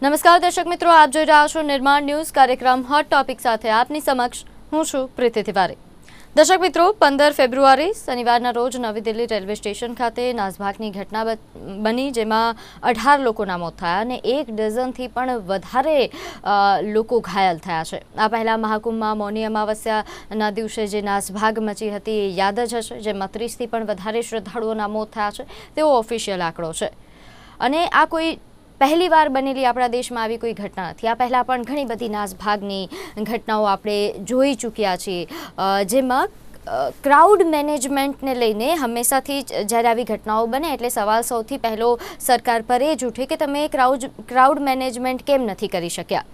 નમસ્કાર દર્શક મિત્રો, આપ જોઈ રહ્યા છો નિર્માણ ન્યૂઝ કાર્યક્રમ હોટ ટોપિક સાથે આપની સમક્ષ હું છું પ્રીતિ તિવારી। દર્શક મિત્રો, 15 ફેબ્રુઆરી શનિવારના રોજ નવી દિલ્હી રેલવે સ્ટેશન ખાતે નાસભાગની ઘટના બની, જેમાં 18 લોકોના મોત થયા અને 1 ડઝનથી પણ વધારે લોકો ઘાયલ થયા છે। આ પહેલા મહાકુંભમાં મૌની અમાવસ્યાના દિવસે જે નાસભાગ મચી હતી એ યાદ જ હશે, જેમાં 30થી પણ વધારે શ્રદ્ધાળુઓના મોત થયા છે તેવો ઓફિશિયલ આંકડો છે। અને આ કોઈ પહેલી વાર બનેલી આપણા દેશમાં આવી કોઈ ઘટના નથી। આ પહેલાં પણ ઘણી બધી નાસભાગની ઘટનાઓ આપણે જોઈ ચૂક્યા છીએ, જેમાં ક્રાઉડ મેનેજમેન્ટને લઈને હંમેશાથી જ્યારે આવી ઘટનાઓ બને એટલે સવાલ સૌથી પહેલો સરકાર પર એ જ ઉઠે કે તમે ક્રાઉડ મેનેજમેન્ટ કેમ નથી કરી શક્યા।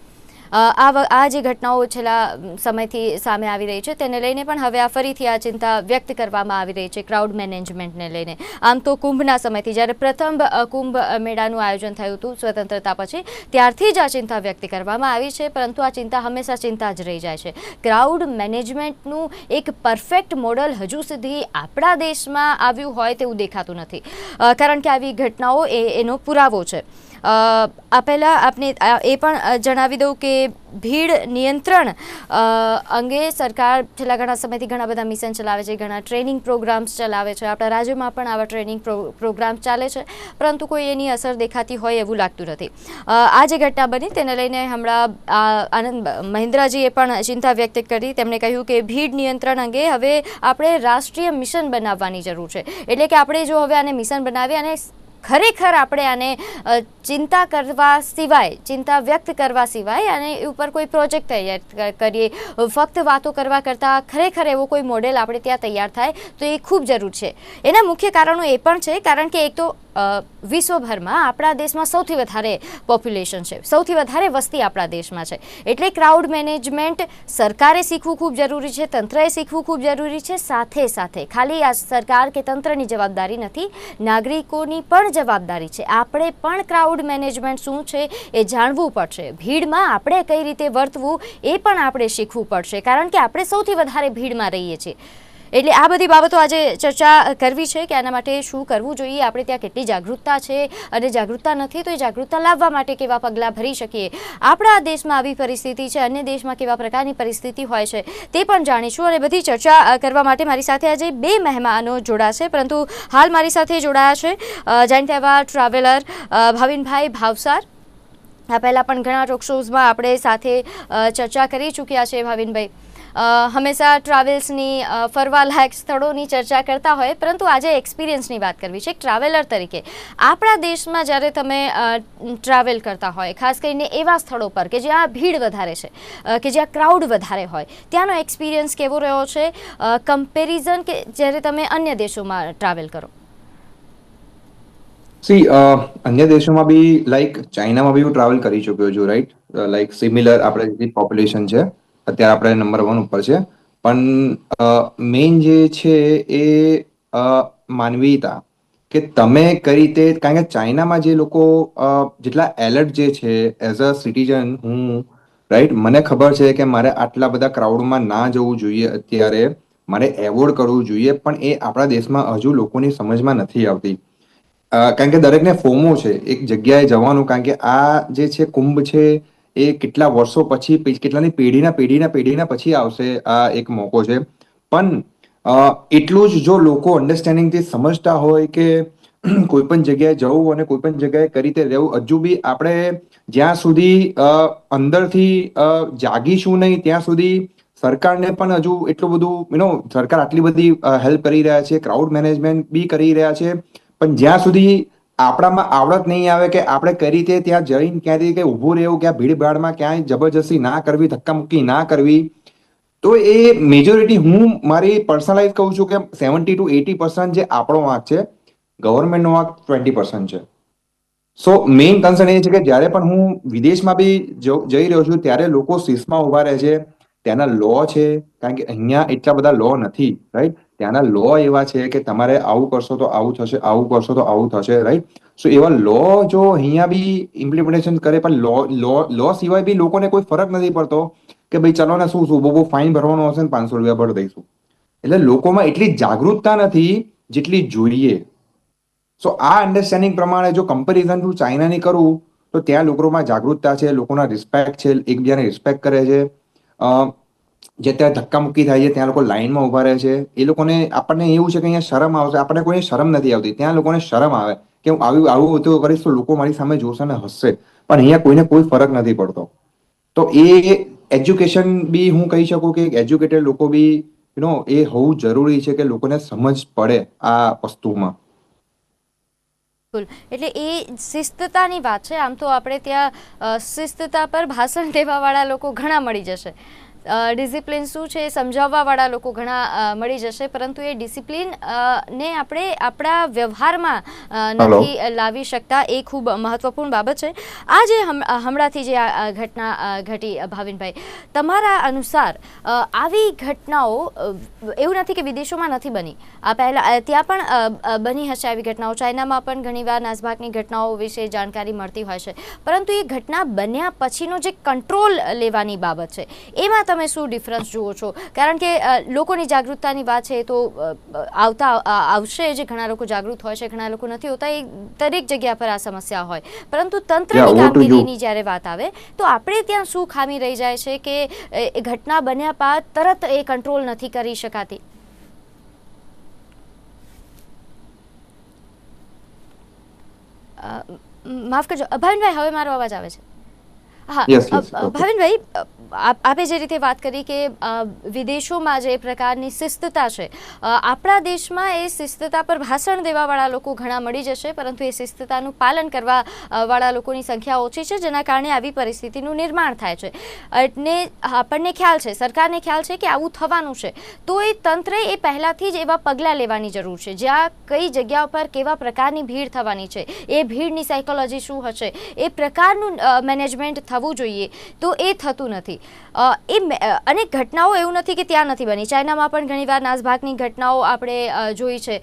આ જે ઘટનાઓ છેલ્લા સમયથી સામે આવી રહી છે તેને લઈને પણ હવે આ ફરીથી આ ચિંતા વ્યક્ત કરવામાં આવી રહી છે ક્રાઉડ મેનેજમેન્ટને લઈને। આમ તો કુંભના સમયથી જ્યારે પ્રથમ કુંભ મેળાનું આયોજન થયું હતું સ્વતંત્રતા પછી, ત્યારથી જ આ ચિંતા વ્યક્ત કરવામાં આવી છે, પરંતુ આ ચિંતા હંમેશા ચિંતા જ રહી જાય છે। ક્રાઉડ મેનેજમેન્ટનું એક પરફેક્ટ મોડલ હજુ સુધી આપણા દેશમાં આવ્યું હોય તેવું દેખાતું નથી, કારણ કે આવી ઘટનાઓ એનો પુરાવો છે। આ પહેલાં આપને એ પણ જણાવી દઉં કે ભીડ નિયંત્રણ અંગે સરકાર છેલ્લા ઘણા સમયથી ઘણા બધા મિશન ચલાવે છે, ઘણા ટ્રેનિંગ પ્રોગ્રામ્સ ચલાવે છે। આપણા રાજ્યમાં પણ આવા ટ્રેનિંગ પ્રોગ્રામ્સ ચાલે છે, પરંતુ કોઈ એની અસર દેખાતી હોય એવું લાગતું નથી। આ જે ઘટના બની તેને લઈને હમણાં આનંદ મહિન્દ્રાજીએ પણ ચિંતા વ્યક્ત કરી। તેમણે કહ્યું કે ભીડ નિયંત્રણ અંગે હવે આપણે રાષ્ટ્રીય મિશન બનાવવાની જરૂર છે, એટલે કે આપણે જો હવે આને મિશન બનાવીએ અને ખરેખર આપણે આને ચિંતા કરવા સિવાય, ચિંતા વ્યક્ત કરવા સિવાય આને ઉપર કોઈ પ્રોજેક્ટ તૈયાર કરીએ, ફક્ત વાતો કરવા કરતાં ખરેખર એવો કોઈ મોડેલ આપણે ત્યાં તૈયાર થાય તો એ ખૂબ જરૂર છે। એના મુખ્ય કારણો એ પણ છે, કારણ કે એક તો વિશ્વભરમાં આપણા દેશમાં સૌથી વધારે પોપ્યુલેશન છે, સૌથી વધારે વસ્તી આપણા દેશમાં છે, એટલે ક્રાઉડ મેનેજમેન્ટ સરકારે શીખવું ખૂબ જરૂરી છે, તંત્રએ શીખવું ખૂબ જરૂરી છે। સાથે સાથે ખાલી આ સરકાર કે તંત્રની જવાબદારી નથી, નાગરિકોની પણ જવાબદારી છે। આપણે પણ ક્રાઉડ મેનેજમેન્ટ શું છે એ જાણવું પડશે, ભીડમાં આપણે કઈ રીતે વર્તવું એ પણ આપણે શીખવું પડશે, કારણ કે આપણે સૌથી વધારે ભીડમાં રહીએ છીએ। એટલે આ બધી બાબતો આજે ચર્ચા કરવી છે કે આના માટે શું કરવું જોઈએ, આપણે ત્યાં કેટલી જાગૃતતા છે અને જાગૃતતા નથી તો એ જાગૃતતા લાવવા માટે કેવા પગલાં ભરી શકીએ। આપણા દેશમાં આવી પરિસ્થિતિ છે, અન્ય દેશમાં કેવા પ્રકારની પરિસ્થિતિ હોય છે તે પણ જાણીશું। અને બધી ચર્ચા કરવા માટે મારી સાથે આજે 2 મહેમાનો જોડાશે, પરંતુ હાલ મારી સાથે જોડાયા છે જાણીતા એવા ટ્રાવેલર ભાવિનભાઈ ભાવસાર। આ પહેલાં પણ ઘણા ટોક શોઝમાં આપણે સાથે ચર્ચા કરી ચૂક્યા છે। ભાવિનભાઈ હંમેશા ટ્રાવેલ્સની ફરવાલાયક સ્થળોની ચર્ચા કરતા હોય, પરંતુ આજે એક્સપિરિયન્સની વાત કરવી છે। ટ્રાવેલર તરીકે આપણા દેશમાં જ્યારે તમે ટ્રાવેલ કરતા હોય, ખાસ કરીને એવા સ્થળો પર કે જ્યાં ભીડ વધારે છે, કે જ્યાં ક્રાઉડ વધારે હોય, ત્યાંનો એક્સપિરિયન્સ કેવો રહ્યો છે કમ્પેરિઝન કે જ્યારે તમે અન્ય દેશોમાં ટ્રાવેલ કરો? અન્ય દેશોમાં બી લાઈક ચાઇનામાં બી હું ટ્રાવેલ કરી ચૂક્યો છું, રાઈટ? લાઈક સિમિલર આપણે જે પોપ્યુલેશન છે અત્યારે આપણે નંબર 1 ઉપર છે, પણ મેઇન જે છે એ માનવીયતા, કે તમે કઈ રીતે, કારણ કે ચાઇનામાં જે લોકો જેટલા એલર્ટ જે છે એઝ અ સિટીઝન હું, રાઈટ, મને ખબર છે કે મારે આટલા બધા ક્રાઉડમાં ના જવું જોઈએ, અત્યારે મારે એવોર્ડ કરવું જોઈએ, પણ એ આપણા દેશમાં હજુ લોકોની સમજમાં નથી આવતી। કારણ કે દરેકને ફોમો છે એક જગ્યાએ જવાનું, કારણ કે આ જે છે કુંભ છે એ કેટલા વર્ષો પછી, કેટલાની પેઢીના પછી આવશે આ એક મોકો છે। પણ એટલું જ જો લોકો અન્ડરસ્ટેન્ડિંગથી સમજતા હોય કે કોઈ પણ જગ્યાએ જવું અને કોઈ પણ જગ્યાએ કઈ રીતે રહેવું, હજુ બી આપણે જ્યાં સુધી અંદરથી જાગીશું નહીં ત્યાં સુધી સરકારને પણ હજુ એટલું બધું સરકાર આટલી બધી હેલ્પ કરી રહ્યા છે, ક્રાઉડ મેનેજમેન્ટ બી કરી રહ્યા છે, પણ જ્યાં સુધી આપણામાં આવડત નહીં આવે કે આપણે કઈ રીતે ત્યાં જઈને ક્યાંથી કે ઊભું રહેવું, ક્યાં ભીડભાડમાં ક્યાંય જબરજસ્તી ના કરવી, ધક્કામુક્કી ના કરવી, તો એ મેજોરિટી હું મારી પર્સનલાઇઝ કહું છું કે 70 to 80% જે આપણો વાંક છે, ગવર્મેન્ટનો વાંક 20% છે। સો મેઇન કન્સર્ન એ છે કે જ્યારે પણ હું વિદેશમાં બી જઈ રહ્યો છું ત્યારે લોકો શીશમાં ઉભા રહે છે, ત્યાંના લો છે, કારણ કે અહીંયા એટલા બધા લો નથી, રાઈટ? ત્યાંના લો એવા છે કે તમારે આવું કરશો તો આવું થશે, આવું કરશો તો આવું થશે, રાઈટ? સો એવા લો જો અહીંયા બી ઇમ્પ્લિમેન્ટેશન કરે, પણ લો સિવાય બી લોકોને કોઈ ફરક નથી પડતો કે ભાઈ ચલો ને શું બહુ ફાઇન ભરવાનો હશે ને 500 રૂપિયા ભરી દઈશું। એટલે લોકોમાં એટલી જાગૃતતા નથી જેટલી જોઈએ। સો આ અન્ડરસ્ટેન્ડિંગ પ્રમાણે જો કમ્પેરિઝન હું ચાઇનાની કરું તો ત્યાં લોકોમાં જાગૃતતા છે, લોકોના રિસ્પેક્ટ છે, એકબીજાને રિસ્પેક્ટ કરે છે. જે ત્યાં ધક્કામુક્કી થાય છે ત્યાં લોકો લાઈનમાં ઉભા રહે છે. એ લોકોને આપણને એવું છે કે અહીંયા શરમ આવશે, આપણને કોઈ શરમ નથી આવતી, ત્યાં લોકોને શરમ આવે કે હું આવું આવું હતું કરીશ તો લોકો મારી સામે જોશે ને હસશે. પણ અહીંયા કોઈને કોઈ ફરક નથી પડતો. તો એ એજ્યુકેશન બી હું કહી શકું કે એજ્યુકેટેડ લોકો બી એ હોવું જરૂરી છે કે લોકોને સમજ પડે આ વસ્તુમાં. એટલે એ શિસ્તતાની વાત છે. આમ તો આપણે ત્યાં શિસ્તતા પર ભાષણ દેવાવાળા લોકો ઘણા મળી જશે, ડિસિપ્લિન શું છે એ સમજાવવાવાળા લોકો ઘણા મળી જશે, પરંતુ એ ડિસિપ્લિન ને આપણે આપણા વ્યવહારમાં નથી લાવી શકતા. એ ખૂબ મહત્વપૂર્ણ બાબત છે. આ જે હમણાંથી જે આ ઘટના ઘટી, ભાવિનભાઈ, તમારા અનુસાર આવી ઘટનાઓ એવું નથી કે વિદેશોમાં નથી બની, આ પહેલાં ત્યાં પણ બની હશે આવી ઘટનાઓ, ચાઇનામાં પણ ઘણીવાર નાસભાગની ઘટનાઓ વિશે જાણકારી મળતી હોય છે, પરંતુ એ ઘટના બન્યા પછીનો જે કંટ્રોલ લેવાની બાબત છે એમાં તમે શું ડિફરન્સ જુઓ છો? કારણ કે લોકોની જાગૃતતાની વાત છે તો આવશે જે ઘણા લોકો જાગૃત હોય છે, ઘણા લોકો નથી હોતા, એ દરેક જગ્યા પર આ સમસ્યા હોય, પરંતુ તંત્રની કામગીરીની જ્યારે વાત આવે તો આપણે ત્યાં શું ખામી રહી જાય છે કે ઘટના બન્યા બાદ તરત એ કંટ્રોલ નથી કરી શકાતી? માફ કરજો ભાવિનભાઈ, હવે મારો અવાજ આવે છે? હા ભાવિનભાઈ, આપે જે રીતે વાત કરી કે વિદેશોમાં જે પ્રકારની શિસ્તતા છે, આપણા દેશમાં એ શિસ્તતા પર ભાષણ દેવાવાળા લોકો ઘણા મળી જશે, પરંતુ એ શિસ્તતાનું પાલન કરવા વાળા લોકોની સંખ્યા ઓછી છે, જેના કારણે આવી પરિસ્થિતિનું નિર્માણ થાય છે. એટલે આપણને ખ્યાલ છે, સરકારને ખ્યાલ છે કે આવું થવાનું છે, તો એ તંત્રે એ પહેલાંથી જ એવા પગલાં લેવાની જરૂર છે, જ્યાં કઈ જગ્યા પર કેવા પ્રકારની ભીડ થવાની છે, એ ભીડની સાયકોલોજી શું હશે, એ પ્રકારનું મેનેજમેન્ટ થવું જોઈએ. તો એ થતું નથી. એ અનેક ઘટનાઓ એવું નથી કે ત્યાં નથી બની, ચાઇનામાં પણ ઘણીવાર નાસભાગની ઘટનાઓ આપણે જોઈ છે,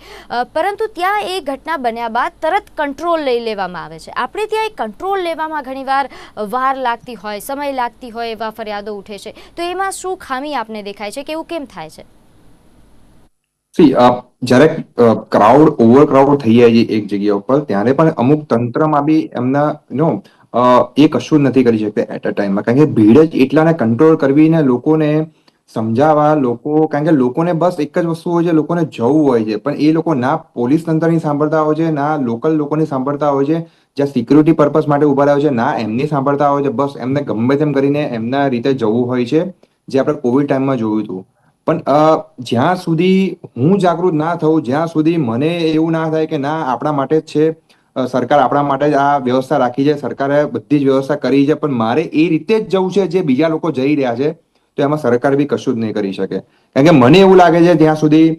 પરંતુ ત્યાં એ ઘટના બન્યા બાદ તરત કંટ્રોલ લઈ લેવામાં આવે છે. આપણે ત્યાં એ કંટ્રોલ લેવામાં ઘણીવાર વાર લાગતી હોય, સમય લાગતી હોય એવા ફરિયાદો ઉઠે છે. તો એમાં શું ખામી આપને દેખાય છે કે એવું કેમ થાય છે? જ્યારે ક્રાઉડ ઓવરક્રાઉડ થઈ જાય છે એક જગ્યા ઉપર, ત્યારે પણ અમુક તંત્રમાં બી એમના એ કશું જ નથી કરી શકતા એટ અ ટાઈમમાં, કારણ કે ભીડ જ એટલાને કંટ્રોલ કરવી ને લોકોને સમજાવવા, કારણ કે લોકોને બસ એક જ વસ્તુ હોય છે, લોકોને જવું હોય છે, પણ એ લોકો ના પોલીસ તંત્રની સાંભળતા હોય છે, ના લોકલ લોકોની સાંભળતા હોય છે, જ્યાં સિક્યુરિટી પર્પઝ માટે ઉભા રહ્યા હોય છે, ના એમની સાંભળતા હોય છે. બસ એમને ગમે તેમ કરીને એમના રીતે જવું હોય છે, જે આપણે કોવિડ ટાઈમમાં જોયું હતું. પણ જ્યાં સુધી હું જાગૃત ના થઉં, જ્યાં સુધી મને એવું ના થાય કે ના આપણા માટે જ છે, સરકાર આપણા માટે જ આ વ્યવસ્થા રાખી છે, સરકારે બધી જ વ્યવસ્થા કરી છે, પણ મારે એ રીતે જ જવું છે જે બીજા લોકો જઈ રહ્યા છે, તો એમાં સરકાર બી કશું જ નહીં કરી શકે. કારણ કે મને એવું લાગે છે ત્યાં સુધી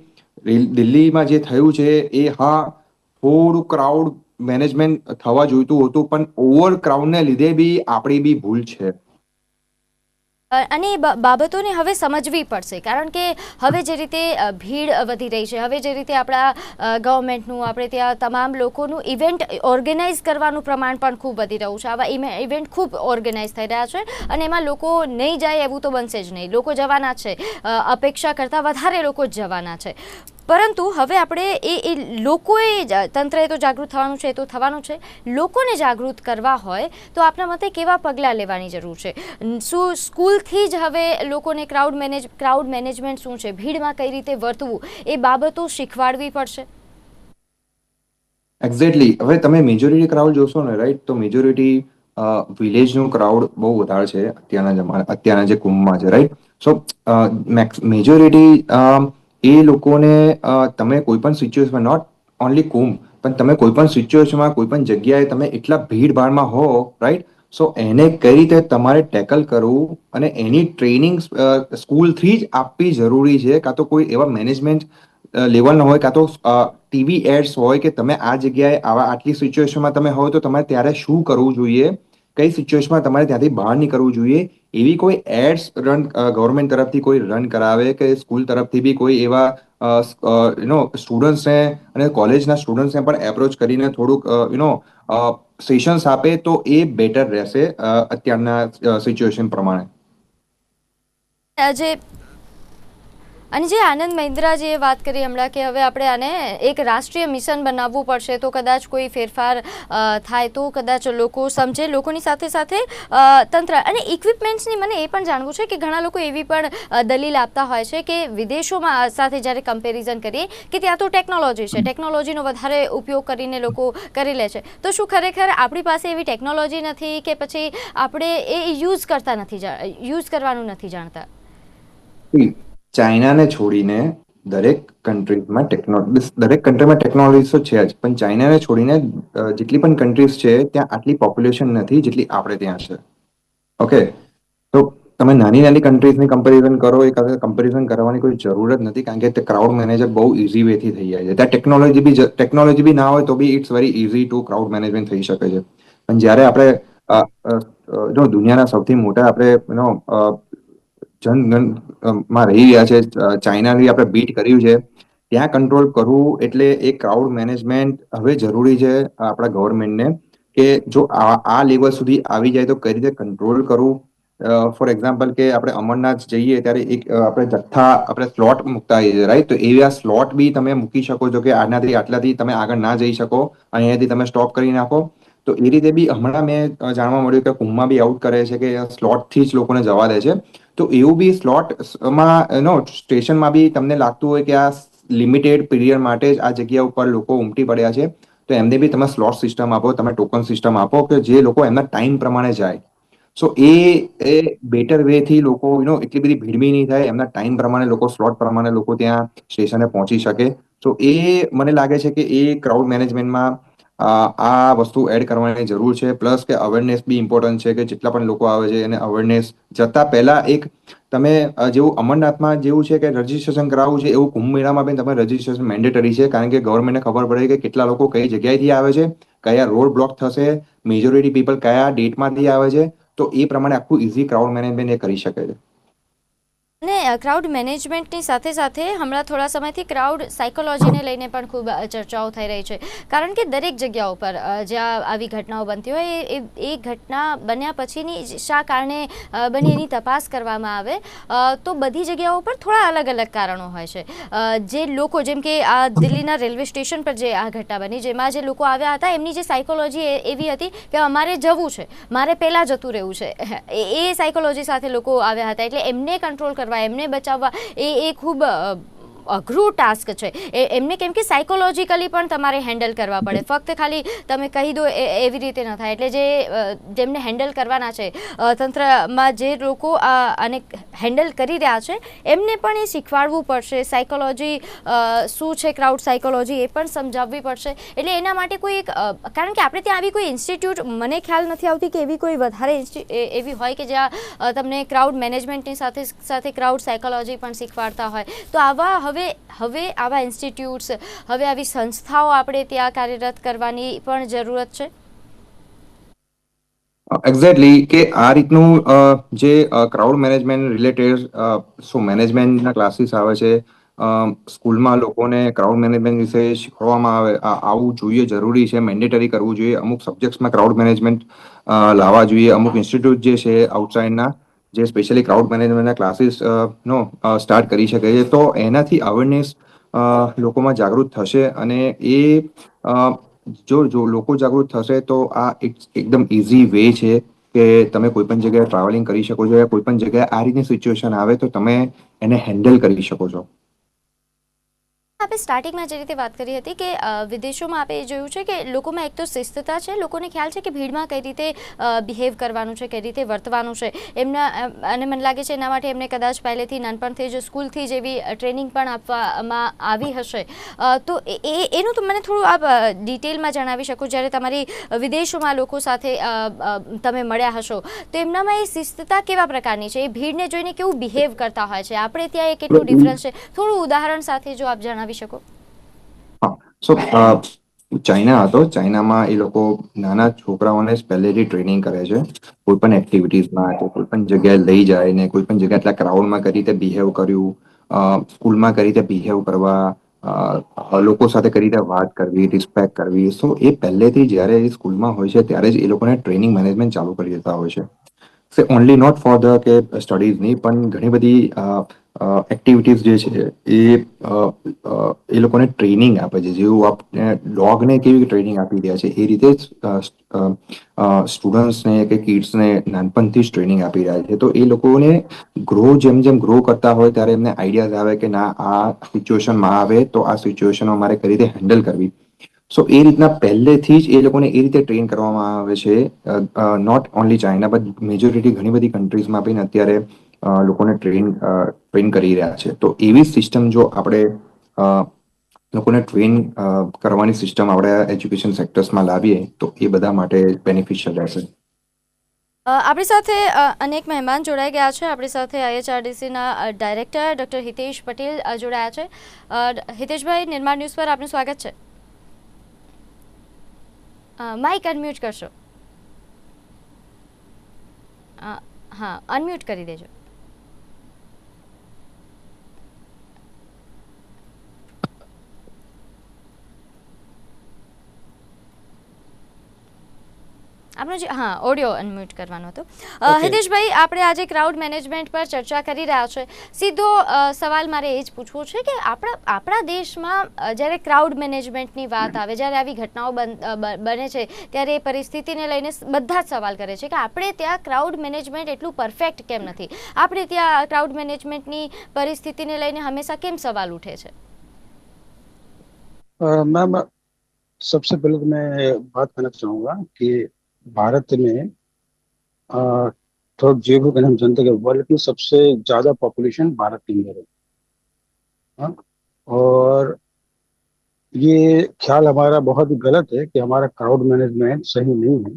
દિલ્હીમાં જે થયું છે એ થોડું ક્રાઉડ મેનેજમેન્ટ થવા જોઈતું હતું, પણ ઓવર ક્રાઉડને લીધે બી આપણી બી ભૂલ છે. અને એ બાબતોને હવે સમજવી પડશે, કારણ કે હવે જે રીતે ભીડ વધી રહી છે, હવે જે રીતે આપણા ગવર્મેન્ટનું, આપણે ત્યાં તમામ લોકોનું ઇવેન્ટ ઓર્ગેનાઇઝ કરવાનું પ્રમાણ પણ ખૂબ વધી રહ્યું છે. આવા ઇવેન્ટ ખૂબ ઓર્ગેનાઇઝ થઈ રહ્યા છે અને એમાં લોકો નહીં જાય એવું તો બનશે જ નહીં, લોકો જવાના છે, અપેક્ષા કરતાં વધારે લોકો જ જવાના છે. પરંતુ હવે આપણે એ લોકોએ, તંત્રએ તો જાગૃત થવાનું છે, એ તો થવાનું છે, લોકોને જાગૃત કરવા હોય તો આપના મતે કેવા પગલાં લેવાની જરૂર છે? શું સ્કૂલથી જ હવે લોકોને ક્રાઉડ મેનેજમેન્ટ શું છે, ભીડમાં કઈ રીતે વર્તવું, એ બાબતો શીખવાડવી પડશે? એક્ઝેક્ટલી. હવે તમે મેજોરિટી ક્રાઉડ જોશો ને, રાઈટ, તો મેજોરિટી વિલેજનું ક્રાઉડ બહુ વધારે છે અત્યારના જે કુંભમાં છે, રાઈટ. સો મેજોરિટી એ લોકોને તમે કોઈ પણ સિચ્યુએશનમાં, નોટ ઓનલી કુંભ, પણ તમે કોઈ પણ સિચ્યુએશનમાં, કોઈ પણ જગ્યાએ તમે એટલા ભીડભાડમાં હો, રાઈટ, સો એને કઈ રીતે તમારે ટેકલ કરવું અને એની ટ્રેનિંગ સ્કૂલથી જ આપવી જરૂરી છે. કાં તો કોઈ એવા મેનેજમેન્ટ લેવલના હોય, કાં તો ટીવી એડ્સ હોય કે તમે આ જગ્યાએ આટલી સિચ્યુએશનમાં તમે હોય તો તમારે ત્યારે શું કરવું જોઈએ, કઈ સિચ્યુએશનમાં તમારે ત્યાંથી બહાર નીકળવું જોઈએ, એવી કોઈ એડ્સ ગવર્મેન્ટ તરફથી કોઈ રન કરાવે, કે સ્કૂલ તરફથી બી કોઈ એવા સ્ટુડન્ટ્સને અને કોલેજના સ્ટુડન્ટ્સને પણ એપ્રોચ કરીને થોડુંક સેશન્સ આપે તો એ બેટર રહેશે અત્યારના સિચ્યુએશન પ્રમાણે. અને જે આનંદ મહિન્દ્રાજીએ વાત કરી હમણાં કે હવે આપણે આને એક રાષ્ટ્રીય મિશન બનાવવું પડશે તો કદાચ કોઈ ફેરફાર થાય તો કદાચ લોકો સમજે, લોકોની સાથે સાથે તંત્ર અને ઇક્વિપમેન્ટ્સની મને એ પણ જાણવું છે કે ઘણા લોકો એવી પણ દલીલ આપતા હોય છે કે વિદેશોમાં સાથે જ્યારે કમ્પેરિઝન કરીએ કે ત્યાં તો ટેકનોલોજી છે, ટેકનોલોજીનો વધારે ઉપયોગ કરીને લોકો કરી લે છે, તો શું ખરેખર આપણી પાસે એવી ટેકનોલોજી નથી કે પછી આપણે એ યુઝ કરવાનું નથી જાણતા? ચાઇનાને છોડીને દરેક કન્ટ્રીમાં ટેકનોલોજી તો છે જ, પણ ચાઇનાને છોડીને જેટલી પણ કન્ટ્રીઝ છે ત્યાં આટલી પોપ્યુલેશન નથી જેટલી આપણે ત્યાં છે. ઓકે, તો તમે નાની નાની કન્ટ્રીઝની કમ્પેરિઝન કરો એ કમ્પેરિઝન કરવાની કોઈ જરૂર જ નથી, કારણ કે તે ક્રાઉડ મેનેજર બહુ ઇઝી વેથી થઈ જાય છે. ત્યાં ટેકનોલોજી બી ના હોય તો બી it's very easy to crowd management થઈ શકે છે. પણ જ્યારે આપણે જો દુનિયાના સૌથી મોટા આપણે માં રહી રહ્યા છે, ચાઇનાની આપણે બીટ કર્યું છે, ત્યાં કંટ્રોલ કરવું એટલે એ ક્રાઉડ મેનેજમેન્ટ હવે જરૂરી છે આપણા ગવર્મેન્ટને, કે જો આ લેવલ સુધી આવી જાય તો કઈ રીતે કંટ્રોલ કરવું. ફોર એક્ઝામ્પલ કે આપણે અમરનાથ જઈએ ત્યારે આપણે સ્લોટ મૂકતા હોઈએ છીએ, રાઈટ? તો એવા સ્લોટ બી તમે મૂકી શકો છો કે આનાથી આટલાથી તમે આગળ ના જઈ શકો, અહીંયાથી તમે સ્ટોપ કરી નાખો. તો એ રીતે બી હમણાં મેં જાણવા મળ્યું કે કુંભમાં બી આઉટ કરે છે કે સ્લોટથી જ લોકોને જવા દે છે. તો એવું બી સ્લોટમાં સ્ટેશનમાં બી તમને લાગતું હોય કે આ લિમિટેડ પીરિયડ માટે જ આ જગ્યા ઉપર લોકો ઉમટી પડ્યા છે, તો એમને બી તમે સ્લોટ સિસ્ટમ આપો, તમે ટોકન સિસ્ટમ આપો કે જે લોકો એમના ટાઈમ પ્રમાણે જાય. સો એ બેટર વે થી લોકો એટલી બધી ભીડ બી નહીં થાય, એમના ટાઈમ પ્રમાણે લોકો સ્લોટ પ્રમાણે લોકો ત્યાં સ્ટેશને પહોંચી શકે. તો એ મને લાગે છે કે એ ક્રાઉડ મેનેજમેન્ટમાં આ વસ્તુ એડ કરવાની જરૂર છે. પ્લસ કે અવેરનેસ બી ઇમ્પોર્ટન્ટ છે, કે જેટલા પણ લોકો આવે છે એને અવેરનેસ જતા પહેલા એક તમે જેવું અમરનાથમાં જેવું છે કે રજીસ્ટ્રેશન કરાવવું છે, એવું કુંભ મેળામાં પણ તમે રજીસ્ટ્રેશન મેન્ડેટરી છે, કારણ કે ગવર્મેન્ટને ખબર પડે કે કેટલા લોકો કઈ જગ્યાએથી આવે છે, કયા રોડ બ્લોક થશે, મેજોરિટી પીપલ કયા ડેટમાંથી આવે છે. તો એ પ્રમાણે આખું ઇઝી ક્રાઉડ મેનેજમેન્ટ એ કરી શકે છે. અને ક્રાઉડ મેનેજમેન્ટની સાથે સાથે હમણાં થોડા સમયથી ક્રાઉડ સાયકોલોજીને લઈને પણ ખૂબ ચર્ચાઓ થઈ રહી છે, કારણ કે દરેક જગ્યાઓ પર જ્યાં આવી ઘટનાઓ બનતી હોય એ ઘટના બન્યા પછીની શા કારણે બની એની તપાસ કરવામાં આવે, તો બધી જગ્યાઓ પર થોડા અલગ અલગ કારણો હોય છે. જે લોકો, જેમ કે આ દિલ્હીના રેલવે સ્ટેશન પર જે આ ઘટના બની, જેમાં જે લોકો આવ્યા હતા એમની જે સાયકોલોજી એવી હતી કે અમારે જવું છે, મારે પહેલાં જતું રહેવું છે, એ સાયકોલોજી સાથે લોકો આવ્યા હતા. એટલે એમને કંટ્રોલ કરવા, એમને બચાવવા એ ખૂબ અઘરું ટાસ્ક છે એમને, કેમ કે સાયકોલોજીકલી પણ તમારે હેન્ડલ કરવા પડે. ફક્ત ખાલી તમે કહી દો એવી રીતે ન થાય. એટલે જેમને હેન્ડલ કરવાના છે, તંત્રમાં જે લોકો આને હેન્ડલ કરી રહ્યા છે એમને પણ એ શીખવાડવું પડશે. સાયકોલોજી શું છે, ક્રાઉડ સાયકોલોજી એ પણ સમજાવવી પડશે. એટલે એના માટે કોઈ એક, કારણ કે આપણે ત્યાં આવી કોઈ ઇન્સ્ટિટ્યૂટ મને ખ્યાલ નથી આવતી કે એવી કોઈ વધારે એવી હોય કે જ્યાં તમને ક્રાઉડ મેનેજમેન્ટની સાથે સાથે ક્રાઉડ સાયકોલોજી પણ શીખવાડતા હોય. તો હવે આવા ઇન્સ્ટિટ્યૂટ્સ, હવે આવી સંસ્થાઓ આપણે ત્યાં કાર્યરત કરવાની પણ જરૂરત છે. એક્ઝેક્ટલી, કે આ રીતનું જે ક્રાઉડ મેનેજમેન્ટ રિલેટેડ મેનેજમેન્ટના ક્લાસીસ આવે છે, સ્કૂલમાં લોકોને ક્રાઉડ મેનેજમેન્ટ વિશે શીખવવામાં આવે, આવું જોઈએ, જરૂરી છે, મેન્ડેટરી કરવું જોઈએ. અમુક સબ્જેક્ટ્સમાં ક્રાઉડ મેનેજમેન્ટ લાવવા જોઈએ. અમુક ઇન્સ્ટિટ્યૂટ જે છે આઉટસાઇડના, જે સ્પેશિયલી ક્રાઉડ મેનેજમેન્ટના ક્લાસીસ નો સ્ટાર્ટ કરી શકે છે, તો એનાથી અવેરનેસ લોકોમાં જાગૃત થશે. અને જો લોકો જાગૃત થશે તો આ એકદમ ઇઝી વે છે કે તમે કોઈ પણ જગ્યાએ ટ્રાવેલિંગ કરી શકો છો, કોઈ પણ જગ્યાએ આ રીતની સિચ્યુએશન આવે તો તમે એને હેન્ડલ કરી શકો છો. આપણે સ્ટાર્ટિંગમાં જે રીતે વાત કરી હતી કે વિદેશોમાં આપણે જોયું છે કે લોકોમાં એક તો શિસ્તતા છે, લોકોને ખ્યાલ છે કે ભીડમાં કઈ રીતે બિહેવ કરવાનું છે, કઈ રીતે વર્તવાનું છે એમના. અને મને લાગે છે એના માટે એમને કદાચ પહેલેથી નાનપણથી જ સ્કૂલથી જ એવી ટ્રેનિંગ પણ આપવામાં આવી હશે. તો એનું તો મને થોડું આપ ડિટેલમાં જણાવી શકો. જ્યારે તમારી વિદેશોમાં લોકો સાથે તમે મળ્યા હશો તો એમનામાં એ શિસ્તતા કેવા પ્રકારની છે, એ ભીડને જોઈને કેવું બિહેવ કરતા હોય છે, આપણે ત્યાં એ કેટલું ડિફરન્સ છે, થોડું ઉદાહરણ સાથે જો આપ જણાવી શકો. સો ચાઇના હતો, ચાઇનામાં એ લોકો નાના છોકરાઓને પહેલેથી ટ્રેનિંગ કરે છે, કોઈ પણ એક્ટિવિટીઝમાં કે કોઈ પણ જગ્યાએ લઈ જાય ને કોઈ પણ જગ્યાએ એટલા ક્રાઉડમાં કઈ રીતે બિહેવ કર્યું, સ્કૂલમાં કઈ રીતે બિહેવ કરવા, લોકો સાથે કઈ રીતે વાત કરવી, રિસ્પેક્ટ કરવી. સો એ પહેલેથી જ્યારે એ સ્કૂલમાં હોય છે ત્યારે જ એ લોકોને ટ્રેનિંગ મેનેજમેન્ટ ચાલુ કરી દેતા હોય છે. ઓનલી નોટ ફોર ધ કે સ્ટડીઝ નહીં, પણ ઘણી બધી એક્ટિવિટીઝ જે છે એ લોકોને ટ્રેનિંગ આપે છે. જેવું આપણે ડોગને કેવી ટ્રેનિંગ આપી રહ્યા છે એ રીતે જ સ્ટુડન્ટ્સને કે કિડ્સને નાનપણથી જ ટ્રેનિંગ આપી રહ્યા છે. તો એ લોકોને જેમ જેમ ગ્રો કરતા હોય ત્યારે એમને આઈડિયાઝ આવે કે ના આ સિચ્યુએશનમાં આવે તો આ સિચ્યુએશનમાં મારે કઈ રીતે હેન્ડલ કરવી. સો એ રીતના પહેલેથી જ એ લોકોને એ રીતે ટ્રેન કરવામાં આવે છે. Not only China but majority ઘણી બધી કન્ટ્રીઝમાં બી અત્યારે લોકોને ટ્રેન કરી રહ્યા છે. તો એવી સિસ્ટમ જો આપણે લોકોને ટ્રેન કરવાની સિસ્ટમ આપણે એજ્યુકેશન સેક્ટર્સમાં લાવીએ તો એ બધા માટે બેનિફિશિયલ રહેશે. આપણી સાથે અનેક મહેમાન જોડાઈ ગયા છે. આપણી સાથે IHRDCના ડાયરેક્ટર ડૉક્ટર હિતેશ પટેલ જોડાયા છે. હિતેશભાઈ, નિર્માણ ન્યૂઝ પર આપનું સ્વાગત છે. માઇક અનમ્યુટ કરશો. હા, અનમ્યુટ કરી દેજો. આપણો હા, ઓડિયો અનમ્યુટ કરવાનો હતો. હિતેશભાઈ, આપણે આજે ક્રાઉડ મેનેજમેન્ટ પર ચર્ચા કરી રહ્યા છે. સીધો સવાલ મારે એ જ પૂછવો છે કે આપણા દેશમાં જ્યારે ક્રાઉડ મેનેજમેન્ટની વાત આવે, જ્યારે આવી ઘટનાઓ બને છે ત્યારે એ પરિસ્થિતિને લઈને બધા જ સવાલ કરે છે કે આપણે ત્યાં ક્રાઉડ મેનેજમેન્ટ એટલું પરફેક્ટ કેમ નથી? આપણે ત્યાં ક્રાઉડ મેનેજમેન્ટની પરિસ્થિતિને લઈને હંમેશા કેમ સવાલ ઉઠે છે? मैम, सबसे पहले तो मैं बात करना चाहूँगा कि भारत में थोड़ा जियोग्राफी हम जानते हैं कि वर्ल्ड की सबसे ज़्यादा पॉपुलेशन भारत के अंदर है। हाँ? और ये ख्याल हमारा बहुत ही गलत है कि हमारा क्राउड मैनेजमेंट सही नहीं है।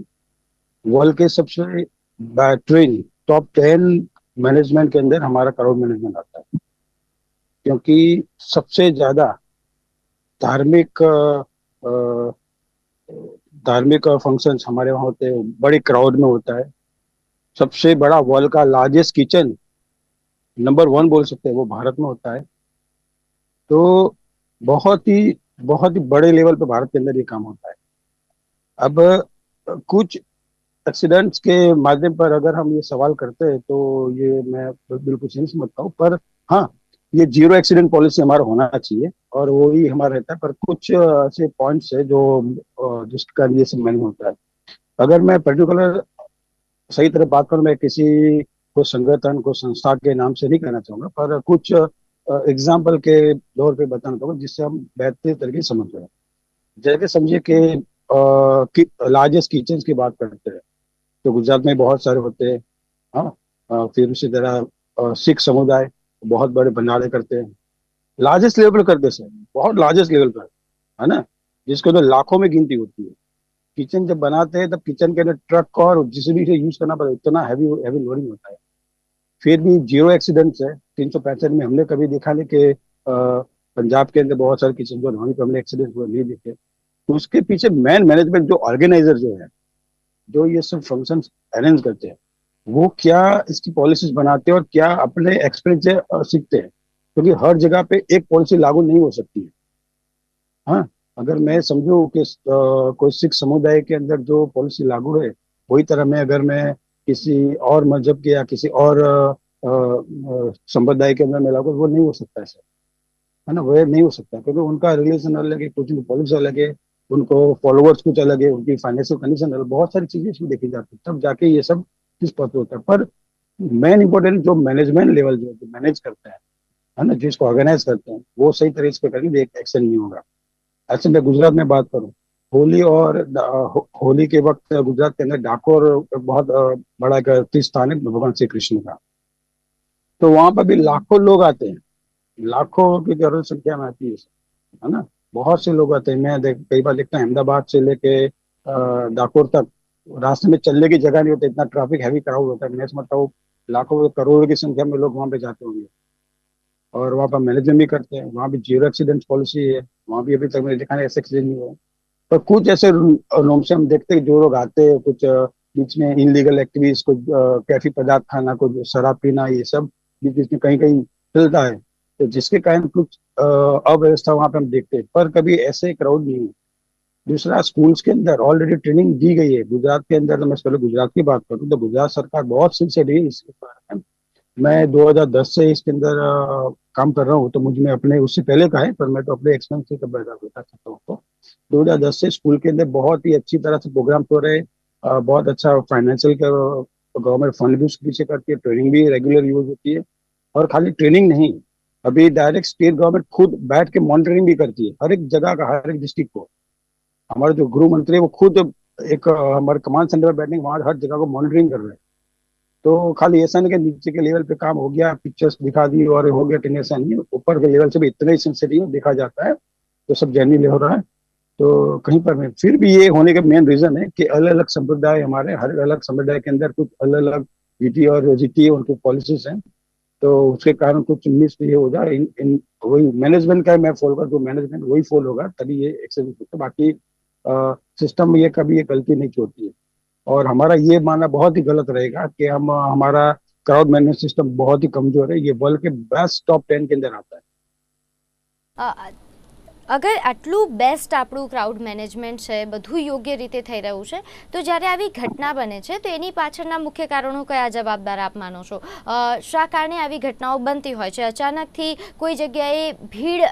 वर्ल्ड के सबसे बेहतरीन टॉप 10 मैनेजमेंट के अंदर हमारा क्राउड मैनेजमेंट आता है, क्योंकि सबसे ज़्यादा धार्मिक धार्मिक फंक्शंस हमारे वहाँ होते हैं, बड़ी क्राउड में होता है। सबसे बड़ा वर्ल्ड का लार्जेस्ट किचन नंबर 1 बोल सकते हैं वो भारत में होता है। तो बहुत ही बड़े लेवल पे भारत के अंदर ये काम होता है। अब कुछ एक्सीडेंट्स के माध्यम पर अगर हम ये सवाल करते हैं तो ये मैं बिल्कुल नहीं समझता हूँ, पर हाँ, ये जीरो एक्सीडेंट पॉलिसी हमारा होना चाहिए और वो ही हमारा रहता है। पर कुछ ऐसे पॉइंट्स है जो जिसका ये सब मैंने होता है। अगर मैं पर्टिकुलर सही तरह बात करूं, मैं किसी को संगठन को संस्था के नाम से नहीं कहना चाहूंगा, पर कुछ एग्जाम्पल के तौर पे बताना चाहूंगा जिससे हम बेहतर तरीके से समझ पाए। जैसे समझिए कि लार्जेस्ट किचन की बात करते हैं तो गुजरात में बहुत सारे होते हैं। हाँ, फिर उसी तरह सिख समुदाय बहुत बड़े भंडारे करते हैं, लार्जेस्ट लेवल पर करते हैं, बहुत लार्जेस्ट लेवल पर, है ना, जिसको तो लाखों में गिनती होती है। किचन जब बनाते हैं तब किचन के अंदर ट्रक और जिसे भी यूज करना पड़ता है, इतना हैवी लोडिंग होता है, फिर भी जीरो एक्सीडेंट्स है। 365 में हमने कभी देखा नहीं कि पंजाब के अंदर बहुत सारे किचन जो वहीं पर हमने एक्सीडेंट हुए नहीं देखे। तो उसके पीछे मैन मैनेजमेंट जो ऑर्गेनाइजर जो है, जो ये सब फंक्शन अरेंज करते हैं, वो क्या इसकी पॉलिसीज बनाते हैं और क्या अपने एक्सपीरियंस से सीखते हैं, क्योंकि हर जगह पे एक पॉलिसी लागू नहीं हो सकती है। हाँ, अगर मैं समझूं कि कोई सिख समुदाय के अंदर जो पॉलिसी लागू है वही तरह मैं अगर मैं किसी और मजहब के या किसी और संप्रदाय के अंदर मैं लागू, वो नहीं हो सकता ऐसा, है ना, वो नहीं हो सकता, क्योंकि उनका रिलेशन अलग है, कुछ पॉलिसी अलग है, उनको फॉलोअर्स कुछ अलग है, उनकी फाइनेंशियल कंडीशन अलग, बहुत सारी चीजें इसमें देखी जाती है, तब जाके ये सब किस पर होता है। पर मेन इंपॉर्टेंट जो मैनेजमेंट लेवल जो मैनेज करता है ना, जिसको ऑर्गेनाइज करते हैं, वो सही तरीके से करेंगे, एक एक्शन नहीं होगा। ऐसे मैं गुजरात में बात करूं, होली के वक्त गुजरात के अंदर डाकोर बहुत बड़ा एक तीर्थ स्थान है भगवान श्री कृष्ण का, तो वहां पर भी लाखों लोग आते हैं, लाखों की जरूर संख्या में आती है ना, बहुत से लोग आते हैं। मैं कई बार देखता हूँ अहमदाबाद से लेके डाकोर तक रास्ते में चलने की जगह नहीं होती, इतना ट्रैफिक हैवी क्राउड होता है। मैं समझता हूँ लाखों करोड़ों की संख्या में लोग वहां पे जाते होंगे और वहाँ पर मैनेजमेंट भी करते हैं। वहाँ भी जीरो एक्सीडेंट पॉलिसी है, वहाँ भी अभी तक मैंने देखा नहीं ऐसे एक्सीडेंट नहीं हुआ। पर कुछ ऐसे नॉर्म्स हम देखते हैं जो लोग आते हैं, कुछ बीच में इनलीगल एक्टिविटीज, कुछ कैफी पदार्थ खाना, कुछ शराब पीना, ये सब बीच में कहीं कहीं चलता है, तो जिसके कारण कुछ अव्यवस्था वहाँ पे हम देखते हैं, पर कभी ऐसे क्राउड नहीं है। दूसरा, स्कूल्स के अंदर ऑलरेडी ट्रेनिंग दी गई है। गुजरात के अंदर, तो मैं पहले गुजरात की बात करूँ तो गुजरात सरकार बहुत सिंसियर है इस बारे में मैं 2010 से इसके अंदर काम कर रहा हूँ, तो मुझे मैं अपने उससे पहले का है, पर मैं तो अपने एक्सपीरियंस से बता सकता हूँ। तो 2010 से स्कूल के अंदर बहुत ही अच्छी तरह से प्रोग्राम हो रहे, बहुत अच्छा फाइनेंशियल का गवर्नमेंट फंड भी उसके पीछे करती है, ट्रेनिंग भी रेगुलर यूज होती है। और खाली ट्रेनिंग नहीं, अभी डायरेक्ट स्टेट गवर्नमेंट खुद बैठ के मॉनिटरिंग भी करती है हर एक जगह का, हर एक डिस्ट्रिक्ट को। हमारे जो गृह मंत्री है वो खुद एक हमारे कमांड सेंटर पर बैठने के वहां हर जगह को मॉनिटरिंग कर रहे हैं। तो खाली ऐसा नहीं कि नीचे के लेवल पे काम हो गया, पिक्चर्स दिखा दी और हो गया, टेंशन ऐसा नहीं है, ऊपर के लेवल से भी इतने सिंसियरली देखा जाता है, तो सब जेन्युइनली हो रहा है। तो कहीं पर नहीं, फिर भी ये होने का मेन रीजन है कि अलग अलग संप्रदाय, हमारे हर अलग संप्रदाय के अंदर कुछ अलग अलग रीति और रीति उनकी पॉलिसीज हैं। तो उसके कारण कुछ मिस ये हो जाए, इन वही मैनेजमेंट का मैं फॉलो कर, जो मैनेजमेंट वही फॉलो होगा तभी ये एक्सेस होता है। बाकी सिस्टम में ये कभी ये गलती नहीं होती है। और हमारा ये मानना बहुत ही गलत रहेगा कि हम हमारा क्राउड मैनेजमेंट सिस्टम बहुत ही कमजोर है। ये वर्ल्ड के बेस्ट टॉप 10 के अंदर आता है। અ, અગર આટલું બેસ્ટ આપણું ક્રાઉડ મેનેજમેન્ટ છે, બધું યોગ્ય રીતે થઈ રહ્યું છે, તો જ્યારે આવી ઘટના બને છે તો એની પાછળના મુખ્ય કારણો કયા જવાબદાર આપ માનો છો? શા કારણે આવી ઘટનાઓ બનતી હોય છે? અચાનકથી કોઈ જગ્યાએ ભીડ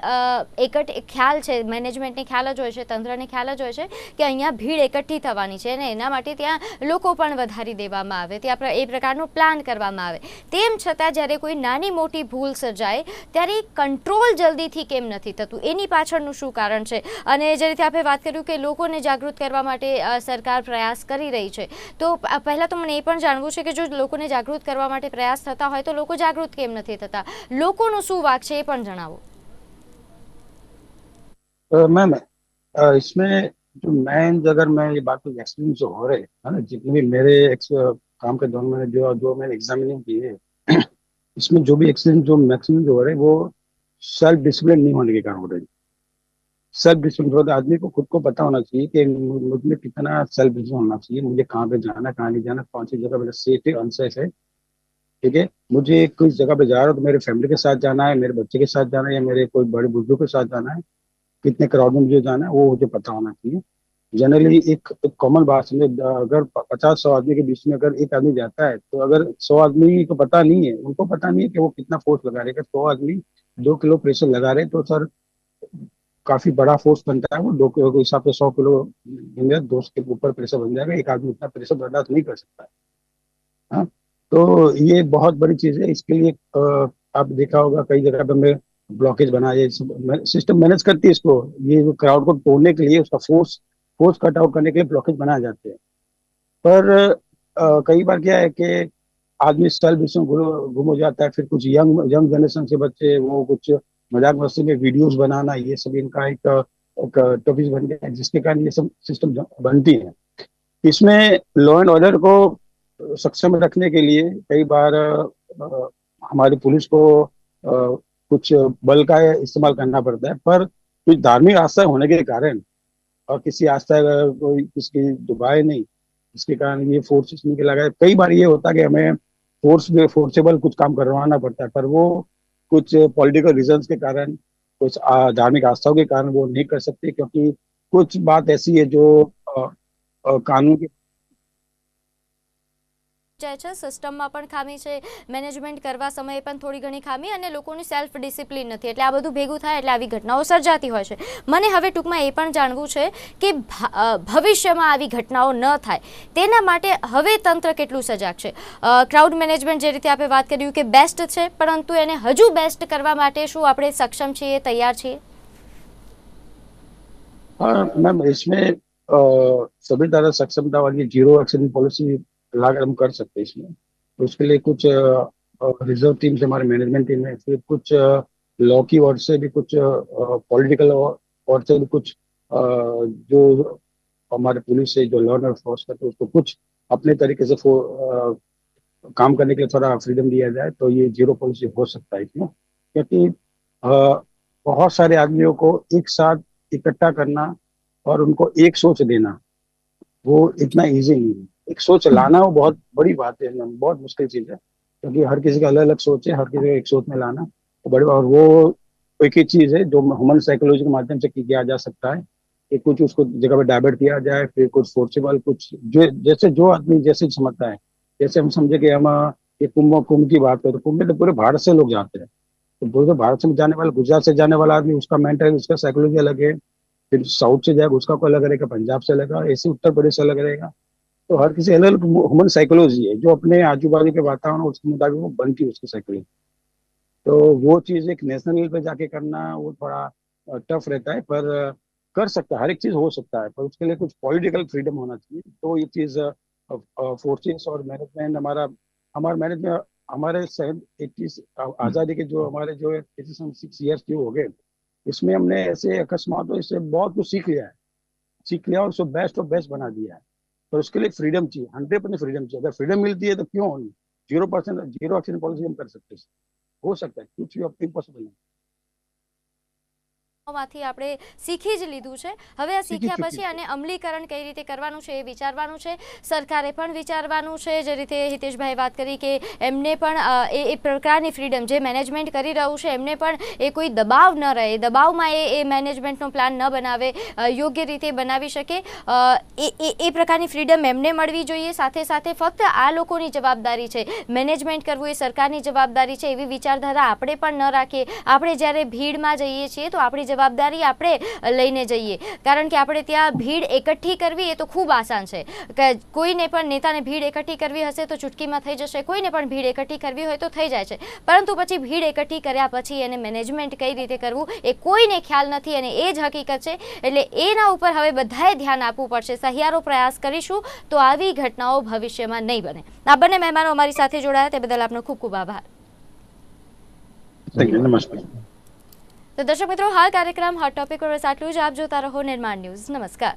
ખ્યાલ છે, મેનેજમેન્ટને ખ્યાલ જ હોય છે, તંત્રને ખ્યાલ જ હોય છે કે અહીંયા ભીડ એકઠી થવાની છે અને એના માટે ત્યાં લોકો પણ વધારી દેવામાં આવે, ત્યાં એ પ્રકારનો પ્લાન કરવામાં આવે, તેમ છતાં જ્યારે કોઈ નાની મોટી ભૂલ સર્જાય ત્યારે કંટ્રોલ જલ્દીથી કેમ નથી થતું? એની પાછળ શું કારણ છે? અને જે રીતે આપણે વાત કર્યું કે લોકોને જાગૃત કરવા માટે સરકાર પ્રયાસ કરી રહી છે, તો પહેલા તો મને એ પણ જાણવું છે કે જો લોકોને જાગૃત કરવા માટે પ્રયાસ થતા હોય તો લોકો જાગૃત કેમ નથી થતા? લોકોનો શું વાંક છે એ પણ જણાવો। मैम, इसमें जो मेन, अगर मैं ये बात करूँ एक्सपीरियंस जो हो रहे है ना, जितने भी मेरे काम के दौरान मैंने जो जो मैंने एग्जामिनिंग की है, इसमें जो भी एक्सीडेंट जो मैक्सिमम जो हो रहे हैं वो सेल्फ डिसिप्लिन नहीं होने के कारण हो रहे हैं। सेल्फ डिसिप्लिन होता है, आदमी को खुद को पता होना चाहिए कि मुझ में कितना सेल्फ डिसिप्लिन होना चाहिए, मुझे कहाँ पे जाना, कहाँ नहीं जाना, कौन सी जगह मेरा सेफ है, अनसेफ है। ठीक है, मुझे किस जगह पे जा रहा हूँ तो मेरे फैमिली के साथ जाना है, मेरे बच्चे के साथ जाना है, या मेरे कोई बड़े बुजुर्ग के साथ जाना है, कितने क्राउड में मुझे जाना है वो मुझे पता होना चाहिए। जनरली एक कॉमन बात समझे, अगर 50-100 आदमी के बीच में अगर एक आदमी जाता है, तो अगर 100 आदमी को पता नहीं है, उनको पता नहीं है कि वो कितना फोर्स लगा रहे हैं। 100 आदमी 2 किलो प्रेशर लगा रहे हैं तो सर काफी बड़ा फोर्स बनता है। वो 2 किलो के हिसाब से 100 किलो 2 के ऊपर प्रेशर बन जाएगा। एक आदमी इतना प्रेशर बर्दाश्त नहीं कर सकता है। हाँ, तो ये बहुत बड़ी चीज है। इसके लिए आप देखा होगा कई जगह पे मैं ब्लॉकेज बनाए, सिस्टम मैनेज करती है इसको, ये क्राउड को तोड़ने के लिए, उसका फोर्स कट आउट करने के लिए ब्लॉकेज बनाए जाते हैं। पर कई बार क्या है कि आदमी सेल्फ डिसिप्लिन गुम हो जाता है। फिर कुछ यंग यंग जनरेशन से बच्चे वो कुछ मजाक मस्ती में वीडियोस बनाना, ये सब इनका एक टॉपिक बन गया है, जिसके कारण ये सब सिस्टम बनती है। इसमें लॉ एंड ऑर्डर को सक्षम रखने के लिए कई बार हमारी पुलिस को कुछ बल का इस्तेमाल करना पड़ता है। पर कुछ धार्मिक आस्था होने के कारण और किसी आस्था कोई किसकी दुबाए नहीं, इसके कारण ये फोर्सेस नहीं लगा। कई बार ये होता है कि हमें फोर्सेबल कुछ काम करवाना पड़ता है, पर वो कुछ पॉलिटिकल रीजंस के कारण, कुछ धार्मिक आस्थाओं के कारण वो नहीं कर सकते, क्योंकि कुछ बात ऐसी है जो कानून के જાય છે, સિસ્ટમમાં પણ ખામી છે, મેનેજમેન્ટ કરવા સમયે પણ થોડી ઘણી ખામી અને લોકોની સેલ્ફ ડિસિપ્લિન નથી, એટલે આ બધું ભેગું થાય એટલે આવી ઘટનાઓ સર્જાતી હોય છે। મને હવે ટૂંકમાં એ પણ જાણવું છે કે ભવિષ્યમાં આવી ઘટનાઓ ન થાય તેના માટે હવે તંત્ર કેટલું સજાગ છે? ક્રાઉડ મેનેજમેન્ટ જે રીતે આપણે વાત કર્યું કે બેસ્ટ છે, પરંતુ એને હજુ બેસ્ટ કરવા માટે શું આપણે સક્ષમ છીએ, તૈયાર છીએ? हाँ मैम, इसमें सभी तरह सक्षमता वाली जीरो एक्सीडेंट पॉलिसी लाकर हम कर सकते हैं इसमें। तो उसके लिए कुछ रिजर्व टीम से हमारे मैनेजमेंट टीम है, फिर कुछ लॉ की ओर से भी, कुछ पॉलिटिकल ओर से भी, कुछ जो हमारे पुलिस से जो लॉ एंड फोर्स करते हैं उसको कुछ अपने तरीके से काम करने के लिए थोड़ा फ्रीडम दिया जाए, तो ये जीरो पॉलिसी हो सकता है इसमें। क्योंकि बहुत सारे आदमियों को एक साथ इकट्ठा करना और उनको एक सोच देना वो इतना इजी नहीं है। एक सोच लाना वो बहुत बड़ी बात है, बहुत मुश्किल चीज है, क्योंकि हर किसी का अलग अलग सोच है, हर किसी को एक सोच में लाना वो बड़ी, और वो एक ही चीज है जो ह्यूमन साइकोलॉजी के माध्यम से किया जा सकता है कि कुछ उसको जगह पे डाइवर्ट किया जाए, फिर कुछ फोर्सेबल, कुछ जो जैसे जो आदमी जैसे समझता है। जैसे हम समझे कि हम ये कुंभ की बात करें तो कुंभ में तो पूरे भारत से लोग जाते हैं। तो पूरे भारत से जाने वाला, गुजरात से जाने वाला आदमी, उसका मेंटल, उसका साइकोलॉजी अलग है। फिर साउथ से जाएगा उसका कोई अलग रहेगा, पंजाब से अलग है, ऐसे उत्तर प्रदेश से अलग रहेगा। तो हर किसी अलग ह्यूमन साइकोलॉजी है, जो अपने आजू बाजू के वातावरण उसके मुताबिक वो बनती है उसकी साइकोलॉजी। तो वो चीज एक नेशनल लेवल पे जाके करना वो थोड़ा टफ रहता है, पर कर सकता है, हर एक चीज हो सकता है, पर उसके लिए कुछ पॉलिटिकल फ्रीडम होना चाहिए। तो ये चीज फोर्सेस और मैनेजमेंट, हमारा मैनेजमेंट, हमारे शायद 80 आजादी के जो हमारे जो 86 ईयर्स जो हो गए, इसमें हमने ऐसे अकस्मात तो इससे बहुत कुछ सीख लिया और उसको बेस्ट ऑफ बेस्ट बना दिया है। पर उसके लिए फ्रीडम चाहिए, 100% फ्रीडम चाहिए। अगर फ्रीडम मिलती है तो क्यों 0% जीरो एक्शन पॉलिसी हम कर सकते हैं। हो सकता है, कुछ भी इम्पॉसिबल नहीं। માંથી આપણે શીખી જ લીધું છે। હવે આ શીખી શીખ્યા ચૂક્યું પછી છે। આને અમલીકરણ કઈ રીતે કરવાનું છે એ વિચારવાનું છે। સરકારે પણ વિચારવાનું છે। જે રીતે હિતેશભાઈ વાત કરી કે એમને પણ એ પ્રકારની ફ્રીડમ જે મેનેજમેન્ટ કરી રહ્યું છે એમને પણ એ કોઈ દબાવ ન રહે, દબાવમાં એ મેનેજમેન્ટનો પ્લાન ન બનાવે, યોગ્ય રીતે બનાવી શકે, એ પ્રકારની ફ્રીડમ એમને મળવી જોઈએ। સાથે સાથે ફક્ત આ લોકોની જવાબદારી છે, મેનેજમેન્ટ કરવું એ સરકારની જવાબદારી છે, એવી વિચારધારા આપણે પણ ન રાખીએ। આપણે જ્યારે ભીડમાં જઈએ છીએ તો આપણી જવાબદારી આપણે લઈને જઈએ, કારણ કે આપણે ત્યાં ભીડ એકઠી કરવી એ તો ખૂબ આસાન છે। કોઈને પણ નેતાને ભીડ એકઠી કરવી હશે તો ચૂટકીમાં થઈ જશે, કોઈને પણ ભીડ એકઠી કરવી હોય તો થઈ જાય છે, પરંતુ પછી ભીડ એકઠી કર્યા પછી એને મેનેજમેન્ટ કઈ રીતે કરવું એ કોઈને ખ્યાલ નથી, અને એ જ હકીકત છે। એટલે એના ઉપર હવે બધાએ ધ્યાન આપવું પડશે। સહિયારો પ્રયાસ કરીશું તો આવી ઘટનાઓ ભવિષ્યમાં નહીં બને। આ બંને મહેમાનો અમારી સાથે જોડાયા તે બદલ આપનો ખૂબ ખૂબ આભાર। નમસ્તે। તો દર્શક મિત્રો, હાલ કાર્યક્રમ હોટ ટોપિક પર બસ આટલું જ। આપ જોતા રહો નિર્માણ ન્યૂઝ। નમસ્કાર।